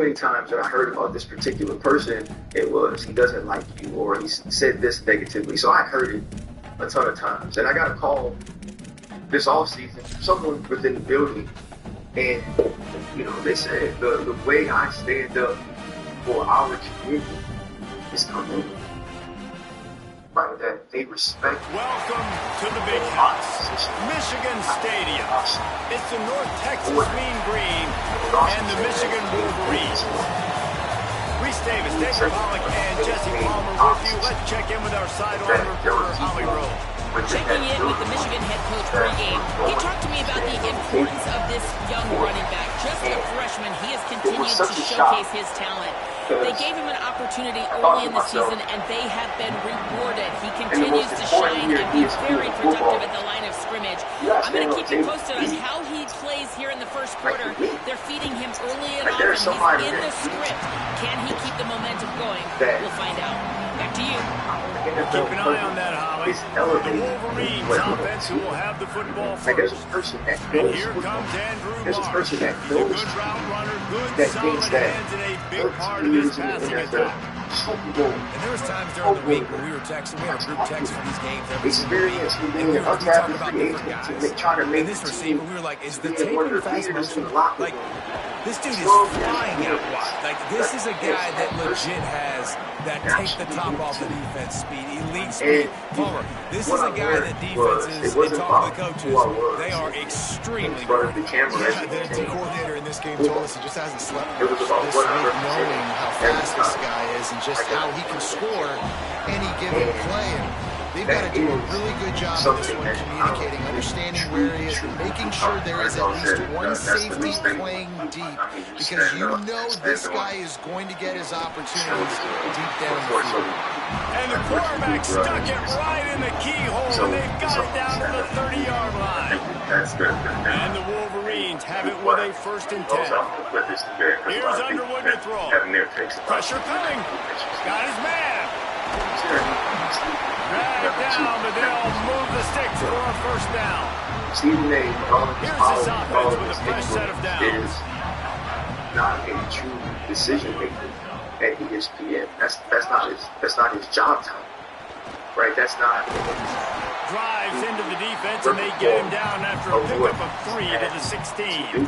many times that I heard about this particular person, it was he doesn't like you or he said this negatively. So I heard it a ton of times. And I got a call this off season from someone within the building, and they said the way I stand up for our community is coming by that they respect. Welcome to the Big House, Michigan Stadium. It's the North Texas Mean Green and the Michigan Wolverines. Reese Davis, Dave Pollock, and Jesse Palmer with you. Let's check in with our sideline reporter, Holly Rowe. Checking in with the Michigan head coach pregame, he talked to me about the importance of this young running back. Just a freshman, he has continued to showcase his talent. They gave him an opportunity early in the season, and they have been rewarded. He continues to shine and be very productive at the line of scrimmage. I'm going to keep you posted on how he plays here in the first quarter. They're feeding him early and often. He's in the script. Can he keep the momentum going? We'll find out. Back to you. Keep an eye on that, Holly. The Wolverines offense who will have the football first. And here comes Andrew Marsh. He's a good route runner, good solid hands, and a big part of his passing attack. And there was times during the week when we were texting, we had a group text for these games every single week, and we were talking about different guys. And this receiver, we were like, is the taper fast motion? Like, this dude is flying out wide. Like, this is a guy that legit has that take the top off the defense speed, elite speed. Palmer, this is a guy that defenses, and talking to the coaches, they are extremely good. Yeah, the D coordinator in this game told us he just hasn't slept this week, knowing how fast this guy is and just how he can score any given play. And they've got to do a really good job of this one, communicating, understanding where he is, and making sure there is at least one safety playing deep, because you know this guy is going to get his opportunities deep down the field. And the quarterback stuck it right in the keyhole, and they've got it down to the 30-yard line. And the Wolverines have it with a 1st and 10. Here's Underwood to throw. Pressure coming. Got his man. Drag down, but they'll move the sticks for a 1st down. Here's this offense with a fresh set of downs. Not a true decision maker at ESPN. That's not his job time. Right? That's not. Drives into the defense, and they get him down after a pickup of 3 to the 16.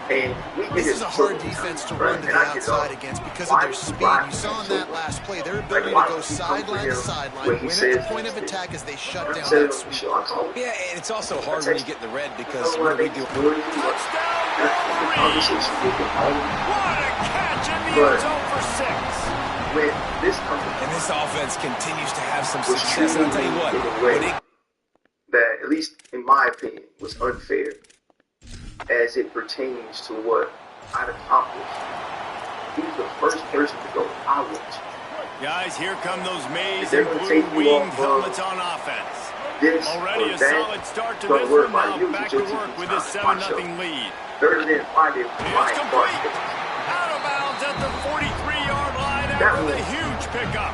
And this is a hard defense to run to the outside against because of their speed. You saw in that last play their ability to go sideline to sideline, win at the point of attack as they shut down that sweep. Yeah, and it's also hard when you get in the red because what do we do? Touchdown, Wolverines! What a catch in the end zone for 6. And this offense continues to have some success. And I'll tell you what, that, at least in my opinion, was unfair as it pertains to what I'd accomplished. He's the first person to go, I want you. Guys, here come those maize and blue-winged helmets on offense. Already a solid start to this one. Now back to work with a 7-0 lead. Thursday and Friday. It's complete. Out of bounds at the 43-yard line after the huge pickup.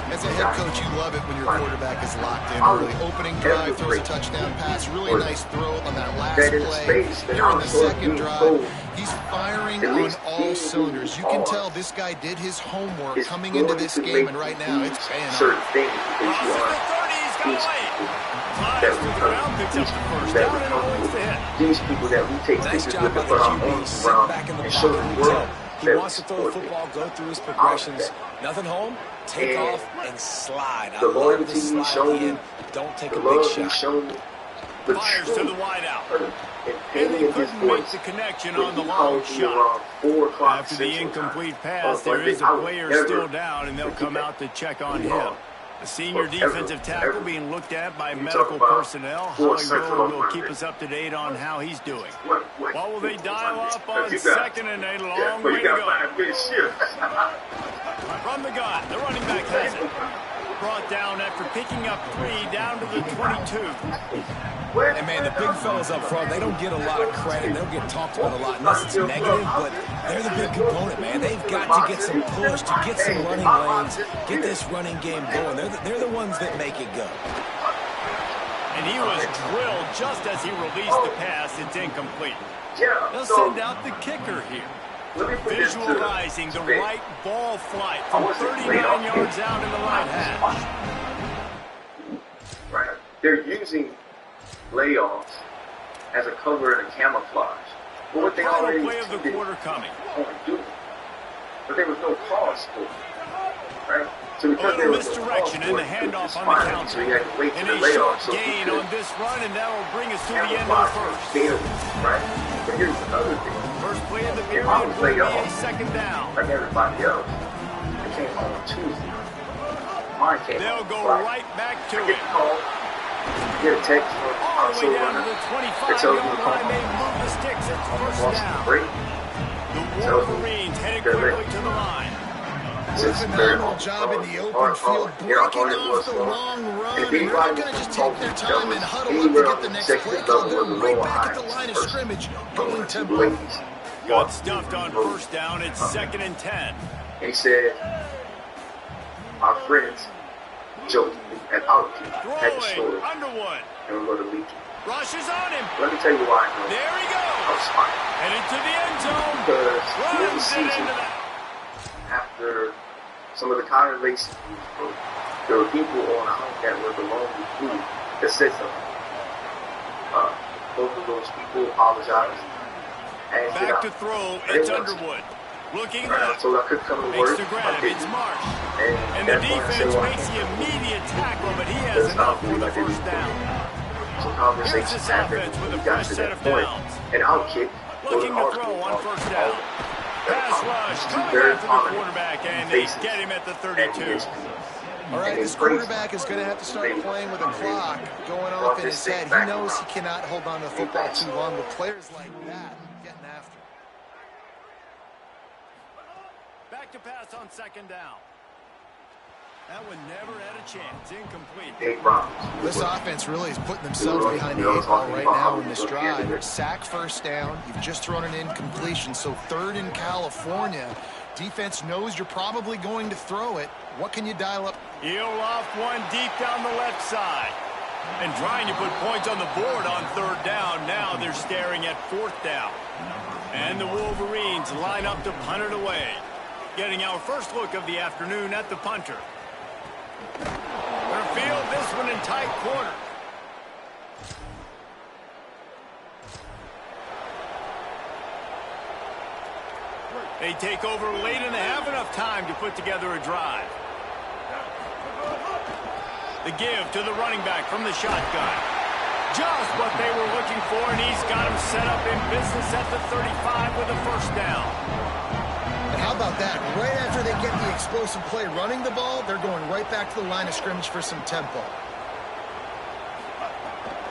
As a head coach, you love it when your quarterback is locked in early. Opening drive, throws a touchdown pass. Really nice throw on that last play. Here in the second drive, he's firing on all cylinders. You can tell this guy did his homework coming into this game, and right now it's paying off. Certain things these people that we take pictures with and put our arms around and show the world. He wants to throw the football, go through his progressions. Nothing home, take off and slide. The loyalty he's shown, don't take a big shot. Fires to the wideout. And they couldn't make the connection on the long shot. After the incomplete pass, there is a player still down, and they'll come out to check on him. A senior defensive tackle being looked at by medical personnel. Holly Rowe will keep us up to date on how he's doing. What will they dial up on 2nd and 8? A long way to go. From the gun, the running back has it. Brought down after picking up 3 down to the 22. And man, the big fellas up front, they don't get a lot of credit. They don't get talked about a lot unless it's negative, but they're the big component, man. They've got to get some push, to get some running lanes, get this running game going. They're the ones that make it go. And he was drilled just as he released the pass. It's incomplete. They'll send out the kicker here. Visualizing the right ball flight from 39 yards out in the right hash. Right. They're using layoffs as a cover and a camouflage. But what they already play of the quarter coming. But there was no cause for it. Right? So because there was misdirection and the handoff on the counter. So you had to wait for the layoff. So gain on this run, and that will bring us to the end of the first. Right? But here's another thing. First play of the period will be a second down. Like everybody else. They came home on Tuesday. Mine came They'll go right back to it. Get a text from all the way down to the 25-yard line. They move the sticks. It's first down. The Wolverines headed quickly to the line. It's a phenomenal job in the open field, breaking off the long run, and they're not going to just take their time and huddle up to get the next play call. They're right back at the line of scrimmage, going tempo. Got stuffed on first down. It's 2nd and 10. He said, our friends joked at Outkick at the store, Underwood. and we're going to leak it. Rushes on him. Let me tell you why. There he goes. I was smart. Headed to the end zone. Because runs it into that. After some of the Connor Lacey news, there were people on our that were belonging to food that said something. Both of those people apologized. Back to throw. It's Underwood. Looking up. So I could come to Makes work. the grab. It's Marsh. And the defense makes the immediate tackle, but he has enough for the first down. So conversations happened when we got to that point. And Outkick. Looking to throw on first down. Pass rush coming after the quarterback, and they get him at the 32. All right, this quarterback is going to have to start playing with a clock going off in his head. He knows he cannot hold on to the football too long with players like that getting after. Back to pass on second down. That one never had a chance. Incomplete. This offense really is putting themselves behind the 8 ball right now in this drive. Sack first down. You've just thrown an incompletion, so 3rd in California. Defense knows you're probably going to throw it. What can you dial up? He'll off one deep down the left side. And trying to put points on the board on 3rd down. Now they're staring at 4th down. And the Wolverines line up to punt it away. Getting our first look of the afternoon at the punter. They'll field this one in tight quarter. They take over late and they have enough time to put together a drive. The give to the running back from the shotgun. Just what they were looking for, and he's got him set up in business at the 35 with a first down. And how about that? Right after they get the explosive play running the ball, they're going right back to the line of scrimmage for some tempo.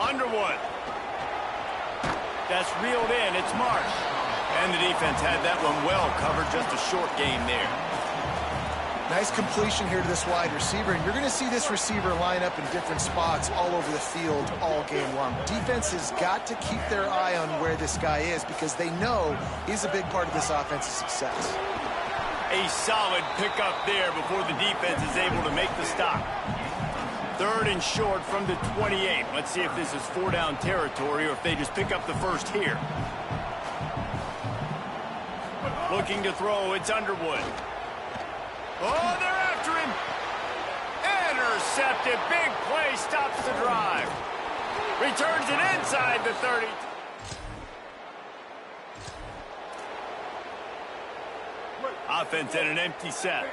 Underwood. That's reeled in. It's Marsh. And the defense had that one well covered. Just a short game there. Nice completion here to this wide receiver. And you're going to see this receiver line up in different spots all over the field all game long. Defense has got to keep their eye on where this guy is because they know he's a big part of this offense's success. A solid pickup there before the defense is able to make the stop. 3rd and short from the 28. Let's see if this is 4-down territory or if they just pick up the first here. Looking to throw, it's Underwood. Oh, they're after him. Intercepted. Big play, stops the drive. Returns it inside the 30. Offense at an empty set.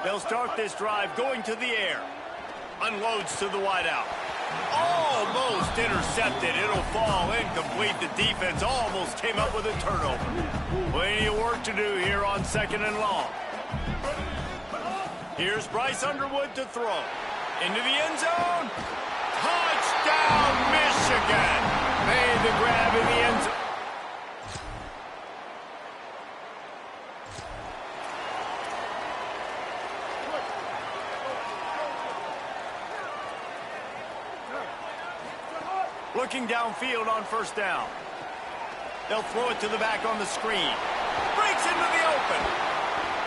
They'll start this drive going to the air. Unloads to the wideout. Almost intercepted. It'll fall incomplete. The defense almost came up with a turnover. Plenty of work to do here on 2nd and long. Here's Bryce Underwood to throw. Into the end zone. Touchdown, Michigan. Made the grab in the end zone. Looking downfield on first down. They'll throw it to the back on the screen. Breaks into the open.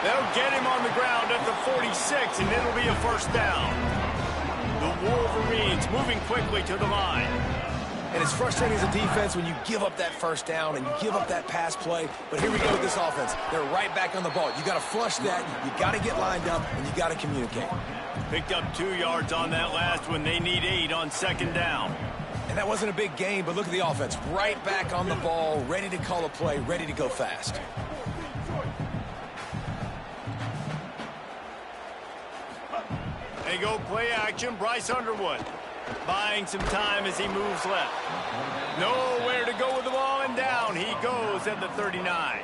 They'll get him on the ground at the 46, and it'll be a first down. The Wolverines moving quickly to the line. And it's frustrating as a defense when you give up that first down and you give up that pass play. But here we go with this offense. They're right back on the ball. You got to flush that. You got to get lined up, and you got to communicate. Picked up 2 yards on that last one. They need 8 on second down. And that wasn't a big gain, but look at the offense. Right back on the ball, ready to call a play, ready to go fast. They go play action. Bryce Underwood buying some time as he moves left. Nowhere to go with the ball, and down he goes at the 39.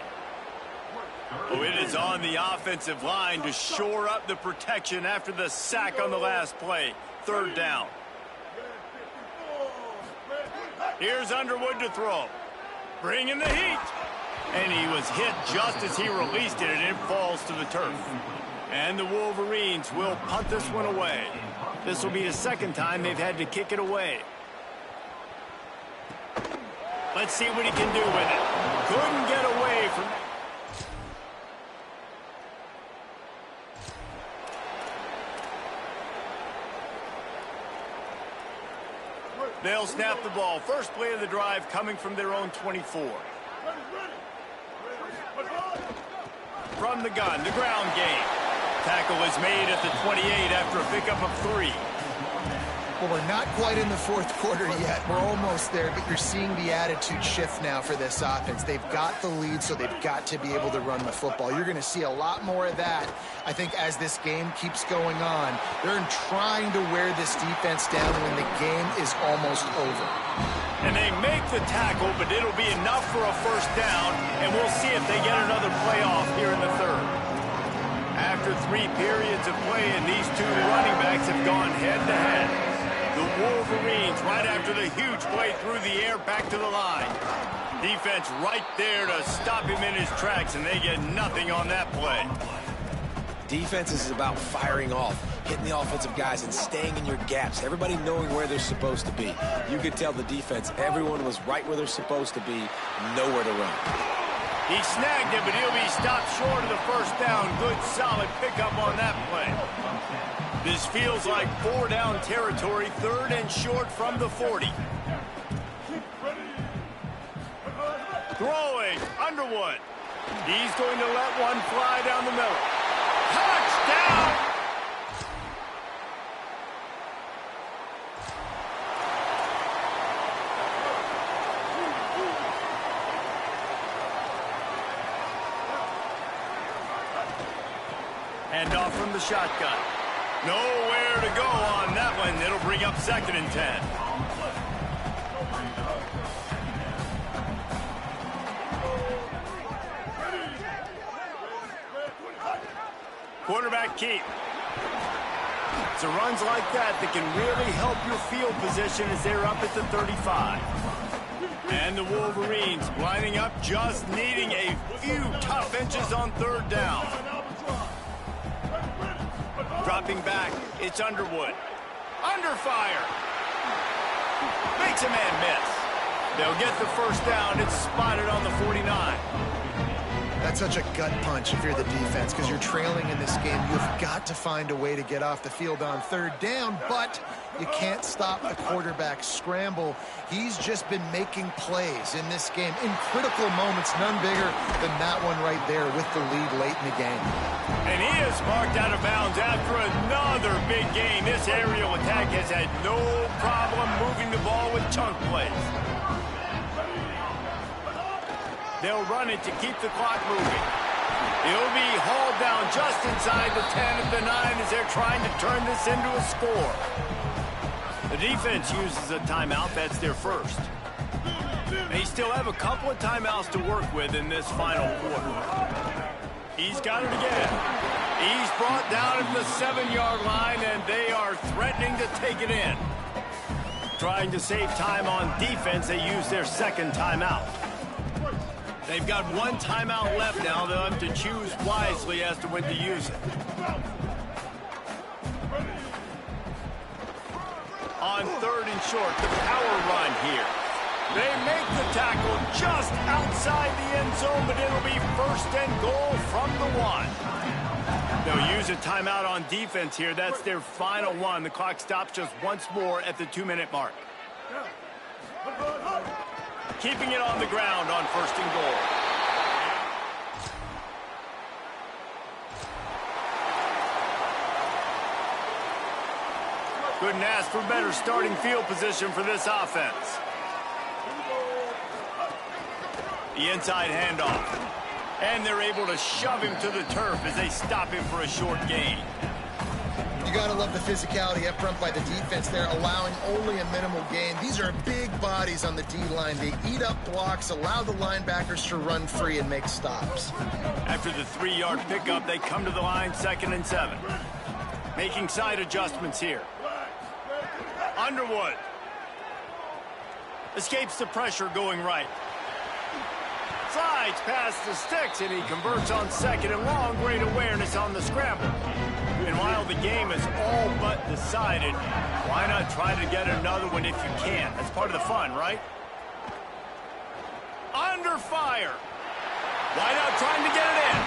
Oh, it is on the offensive line to shore up the protection after the sack on the last play. Third down. Here's Underwood to throw. Bringing the heat. And he was hit just as he released it, and it falls to the turf. And the Wolverines will punt this one away. This will be the second time they've had to kick it away. Let's see what he can do with it. Couldn't get away from it. They'll snap the ball. First play of the drive coming from their own 24. From the gun, the ground game. Tackle is made at the 28 after a pickup of 3. Well, we're not quite in the fourth quarter yet. We're almost there, but you're seeing the attitude shift now for this offense. They've got the lead, so they've got to be able to run the football. You're going to see a lot more of that, I think, as this game keeps going on. They're trying to wear this defense down when the game is almost over. And they make the tackle, but it'll be enough for a first down, and we'll see if they get another playoff here in the third. After 3 periods of play, and these 2 running backs have gone head-to-head. The Wolverines, right after the huge play through the air, back to the line. Defense right there to stop him in his tracks, and they get nothing on that play. Defense is about firing off, hitting the offensive guys and staying in your gaps. Everybody knowing where they're supposed to be. You could tell the defense, everyone was right where they're supposed to be, nowhere to run. He snagged it, but he'll be stopped short of the first down. Good, solid pickup on that play. This feels like 4-down territory, 3rd and short from the 40. Throwing, Underwood. He's going to let one fly down the middle. Touchdown! Hand off from the shotgun. Nowhere to go on that one. It'll bring up 2nd and 10. Quarterback keep. It's runs like that can really help your field position as they're up at the 35. And the Wolverines lining up, just needing a few tough inches on 3rd down. Dropping back, it's Underwood. Under fire. Makes a man miss. They'll get the first down. It's spotted on the 49. That's such a gut punch if you're the defense, because you're trailing in this game. You've got to find a way to get off the field on 3rd down, but you can't stop the quarterback scramble. He's just been making plays in this game in critical moments, none bigger than that one right there with the lead late in the game. And he is marked out of bounds after another big game. This aerial attack has had no problem moving the ball with chunk plays. They'll run it to keep the clock moving. He'll be hauled down just inside the 10 at the 9 as they're trying to turn this into a score. The defense uses a timeout. That's their first. They still have a couple of timeouts to work with in this final quarter. He's got it again. He's brought down at the 7-yard line, and they are threatening to take it in. Trying to save time on defense, they use their 2nd timeout. They've got 1 timeout left now. They'll have to choose wisely as to when to use it. On 3rd and short, the power run here. They make the tackle just outside the end zone, but it'll be 1st and goal from the 1. They'll use a timeout on defense here. That's their final one. The clock stops just once more at the 2-minute mark. Keeping it on the ground on 1st and goal. Couldn't ask for better starting field position for this offense. The inside handoff. And they're able to shove him to the turf as they stop him for a short gain. You got to love the physicality up front by the defense there, allowing only a minimal gain. These are big bodies on the D-line. They eat up blocks, allow the linebackers to run free and make stops. After the 3-yard pickup, they come to the line 2nd and 7. Making side adjustments here. Underwood. Escapes the pressure going right. Slides past the sticks, and he converts on 2nd and long. Great awareness on the scramble. And while the game is all but decided, why not try to get another one if you can? That's part of the fun, right? Under fire. Why not trying to get it in?